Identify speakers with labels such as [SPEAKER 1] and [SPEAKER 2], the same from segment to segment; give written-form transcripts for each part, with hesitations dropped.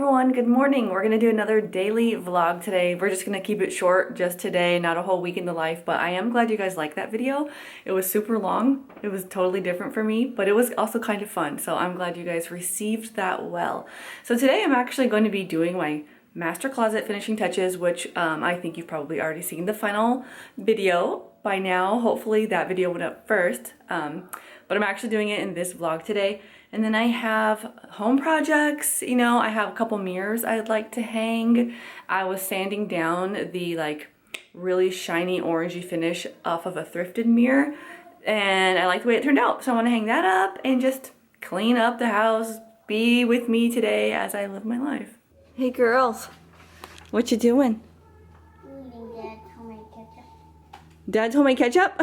[SPEAKER 1] everyone, good morning. We're gonna do another daily vlog today. We're just gonna keep it short just today, not a whole week in the life, but I am glad you guys liked that video. It was super long. It was totally different for me, but it was also kind of fun. So I'm glad you guys received that well. So today I'm actually going to be doing my master closet finishing touches, which I think you've probably already seen the final video by now. Hopefully that video went up first, but I'm actually doing it in this vlog today. And then I have home projects, you know, I have a couple mirrors I'd like to hang. I was sanding down the like really shiny orangey finish off of a thrifted mirror, and I like the way it turned out. So I want to hang that up and just clean up the house. Be with me today as I live my life. Hey girls, what you doing?
[SPEAKER 2] Eating Dad's homemade ketchup.
[SPEAKER 1] Dad's homemade ketchup?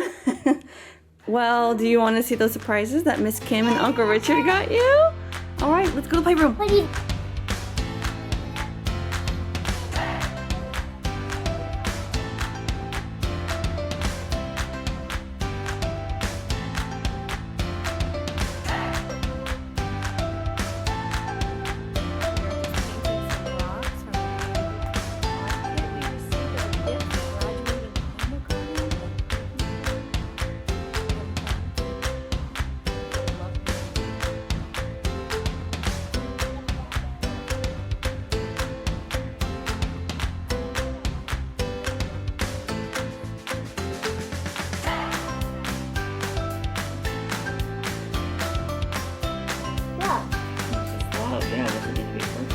[SPEAKER 1] Well, do you want to see those surprises that Miss Kim and Uncle Richard got you? All right, let's go to the playroom.
[SPEAKER 2] What do you...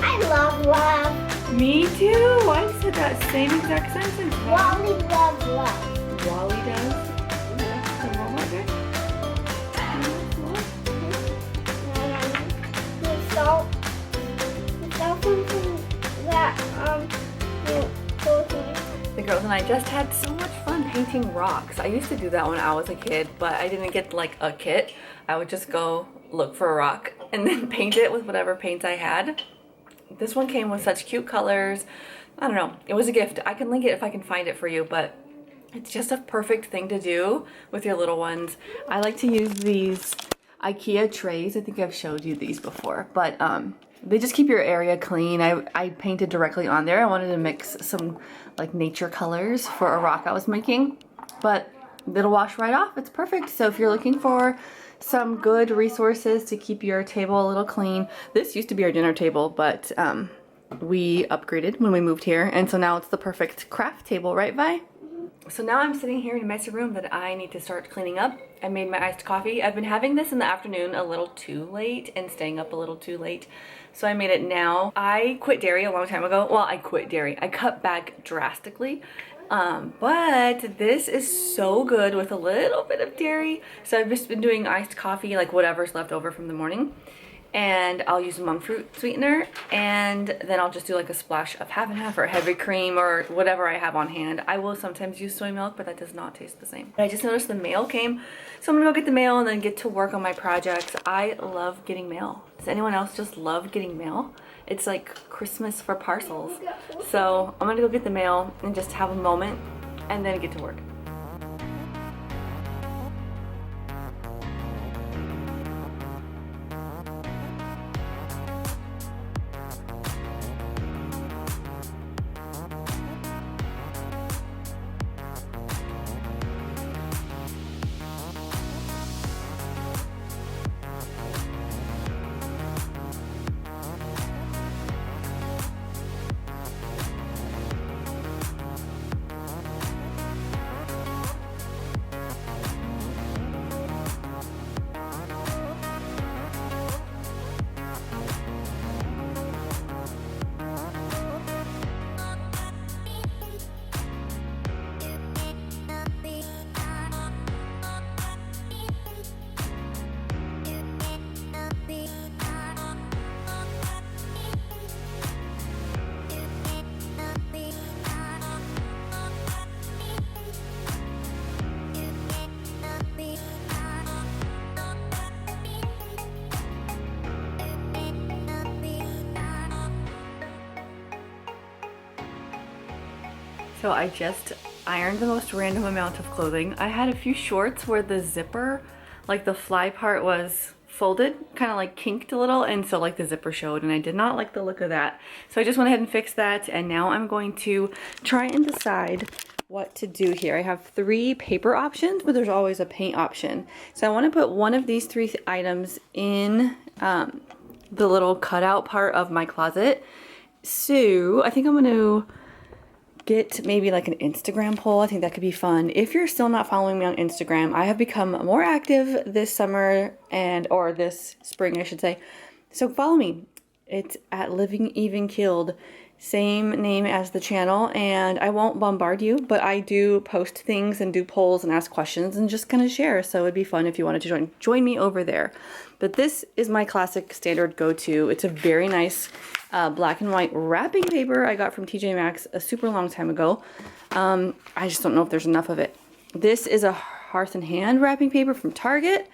[SPEAKER 2] I love love.
[SPEAKER 1] Me too. I said that same exact sentence.
[SPEAKER 2] Wally loves love.
[SPEAKER 1] Wally does. Something wrong with it?
[SPEAKER 2] He saw something that you told me.
[SPEAKER 1] The girls and I just had so much fun painting rocks. I used to do that when I was a kid, but I didn't get like a kit. I would just go look for a rock and then paint it with whatever paints I had. This one came with such cute colors. I don't know, it was a gift. I can link it if I can find it for you, but it's just a perfect thing to do with your little ones. I like to use these IKEA trays. I think I've showed you these before, but they just keep your area clean. I painted directly on there. I wanted to mix some like nature colors for a rock I was making, but it'll wash right off. It's perfect. So if you're looking for some good resources to keep your table a little clean. This used to be our dinner table, but we upgraded when we moved here, and so now it's the perfect craft table, right, Vi? So now I'm sitting here in a messy room that I need to start cleaning up. I made my iced coffee. I've been having this in the afternoon a little too late and staying up a little too late, so I made it now. I quit dairy a long time ago. Well, I quit dairy. I cut back drastically. But this is so good with a little bit of dairy. So I've just been doing iced coffee, like whatever's left over from the morning. And I'll use monk fruit sweetener, and then I'll just do like a splash of half and half or heavy cream or whatever I have on hand. I will sometimes use soy milk, but that does not taste the same. But I just noticed the mail came, so I'm gonna go get the mail and then get to work on my projects. I love getting mail. Does anyone else just love getting mail? It's like Christmas for parcels. So I'm gonna go get the mail and just have a moment and then get to work. So I just ironed the most random amount of clothing. I had a few shorts where the zipper, like the fly part, was folded, kind of like kinked a little, and so like the zipper showed, and I did not like the look of that. So I just went ahead and fixed that, and now I'm going to try and decide what to do here. I have 3 paper options, but there's always a paint option. So I want to put one of these 3 items in the little cutout part of my closet. So I think I'm going to get maybe like an Instagram poll. I think that could be fun. If you're still not following me on Instagram, I have become more active this summer or this spring, I should say. So follow me. It's at Living Even Keeled. Same name as the channel, and I won't bombard you, but I do post things and do polls and ask questions and just kind of share. So it'd be fun if you wanted to join me over there. But this is my classic standard go-to. It's a very nice black and white wrapping paper I got from TJ Maxx a super long time ago. I just don't know if there's enough of it. This is a Hearth and Hand wrapping paper from Target.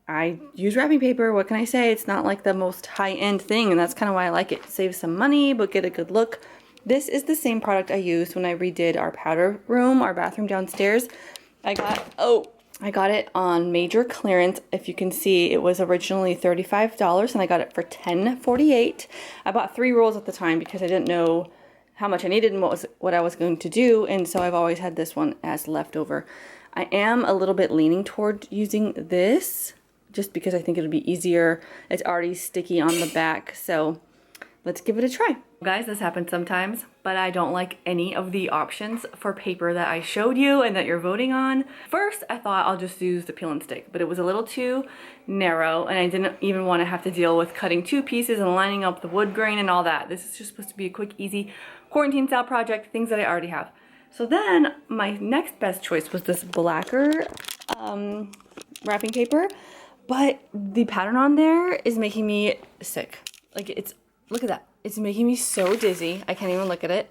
[SPEAKER 1] I use wrapping paper. What can I say? It's not like the most high-end thing, and that's kind of why I like it. Save some money, but get a good look. This is the same product I used when I redid our powder room, our bathroom downstairs. I got it on major clearance. If you can see, it was originally $35, and I got it for $10.48. I bought 3 rolls at the time because I didn't know how much I needed and what I was going to do, and so I've always had this one as leftover. I am a little bit leaning toward using this, just because I think it'll be easier. It's already sticky on the back, so let's give it a try. Guys, this happens sometimes, but I don't like any of the options for paper that I showed you and that you're voting on. First, I thought I'll just use the peel and stick, but it was a little too narrow, and I didn't even want to have to deal with cutting 2 pieces and lining up the wood grain and all that. This is just supposed to be a quick, easy quarantine style project, things that I already have. So then my next best choice was this blacker wrapping paper. But the pattern on there is making me sick. Like, look at that. It's making me so dizzy. I can't even look at it.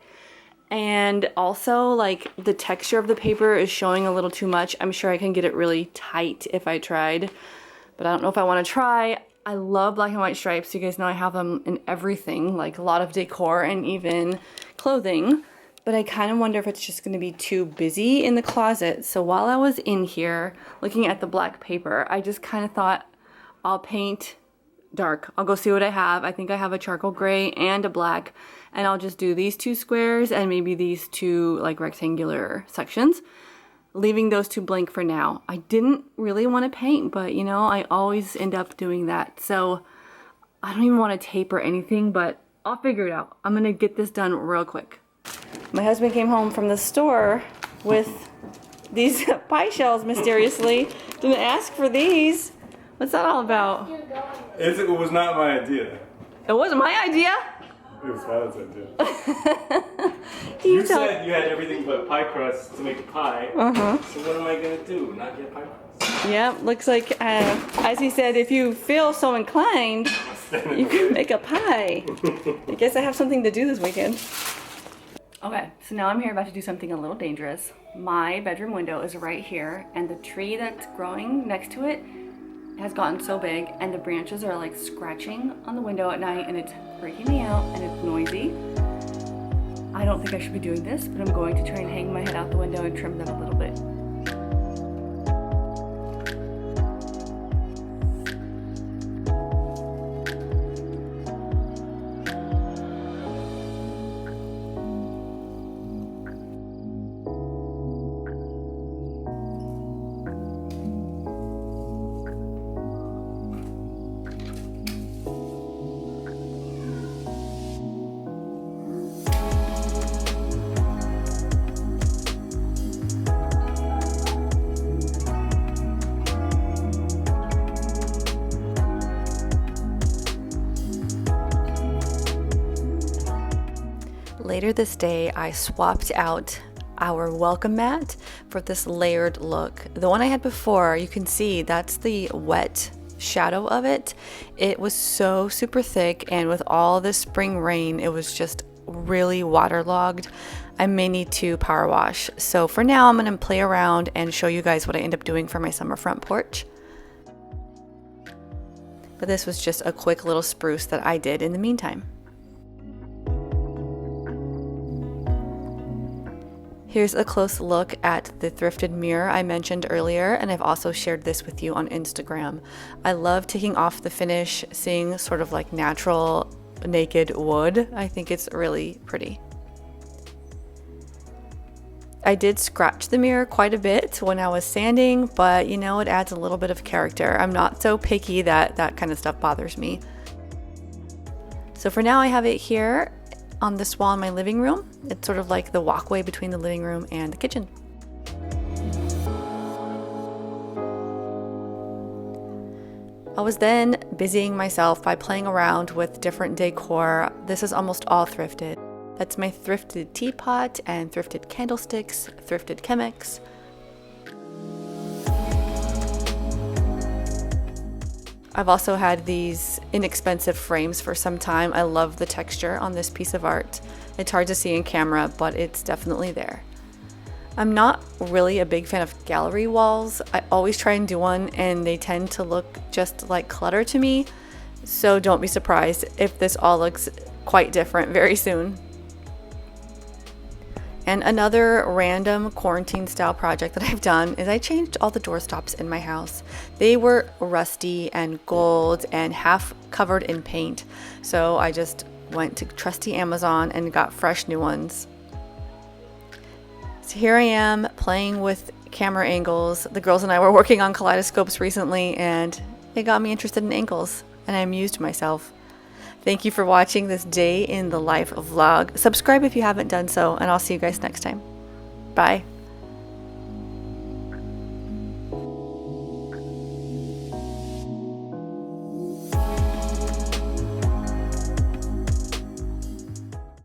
[SPEAKER 1] And also, like, the texture of the paper is showing a little too much. I'm sure I can get it really tight if I tried, but I don't know if I want to try. I love black and white stripes. You guys know I have them in everything, like a lot of decor and even clothing. But I kind of wonder if it's just going to be too busy in the closet. So while I was in here looking at the black paper, I just kind of thought I'll paint dark. I'll go see what I have. I think I have a charcoal gray and a black, and I'll just do these 2 squares and maybe these 2 like rectangular sections, leaving those 2 blank for now. I didn't really want to paint, but you know, I always end up doing that. So I don't even want to tape or anything, but I'll figure it out. I'm going to get this done real quick. My husband came home from the store with these pie shells mysteriously. Didn't ask for these. What's that all about?
[SPEAKER 3] It was not my idea.
[SPEAKER 1] It wasn't my idea.
[SPEAKER 3] It was Violet's idea. You said you had everything but pie crust to make a pie. So what am I going to do? Not get pie crust?
[SPEAKER 1] Yeah, looks like, as he said, if you feel so inclined, you can make a pie. I guess I have something to do this weekend. Okay, so now I'm here about to do something a little dangerous. My bedroom window is right here, and the tree that's growing next to it has gotten so big, and the branches are like scratching on the window at night, and it's freaking me out, and it's noisy. I don't think I should be doing this, but I'm going to try and hang my head out the window and trim them a little bit. Later this day, I swapped out our welcome mat for this layered look. The one I had before, you can see that's the wet shadow of it. It was so super thick, and with all the spring rain, it was just really waterlogged. I may need to power wash. So for now, I'm gonna play around and show you guys what I end up doing for my summer front porch. But this was just a quick little spruce that I did in the meantime. Here's a close look at the thrifted mirror I mentioned earlier, and I've also shared this with you on Instagram. I love taking off the finish, seeing sort of like natural naked wood. I think it's really pretty. I did scratch the mirror quite a bit when I was sanding, but you know, it adds a little bit of character. I'm not so picky that that kind of stuff bothers me. So for now I have it here on this wall in my living room. It's sort of like the walkway between the living room and the kitchen. I was then busying myself by playing around with different decor. This is almost all thrifted. That's my thrifted teapot and thrifted candlesticks, thrifted Chemex. I've also had these inexpensive frames for some time. I love the texture on this piece of art. It's hard to see in camera, but it's definitely there. I'm not really a big fan of gallery walls. I always try and do one, and they tend to look just like clutter to me. So don't be surprised if this all looks quite different very soon. And another random quarantine style project that I've done is I changed all the doorstops in my house. They were rusty and gold and half covered in paint. So I just went to trusty Amazon and got fresh new ones. So here I am playing with camera angles. The girls and I were working on kaleidoscopes recently, and it got me interested in angles, and I amused myself. Thank you for watching this day in the life vlog. Subscribe if you haven't done so, and I'll see you guys next time. Bye.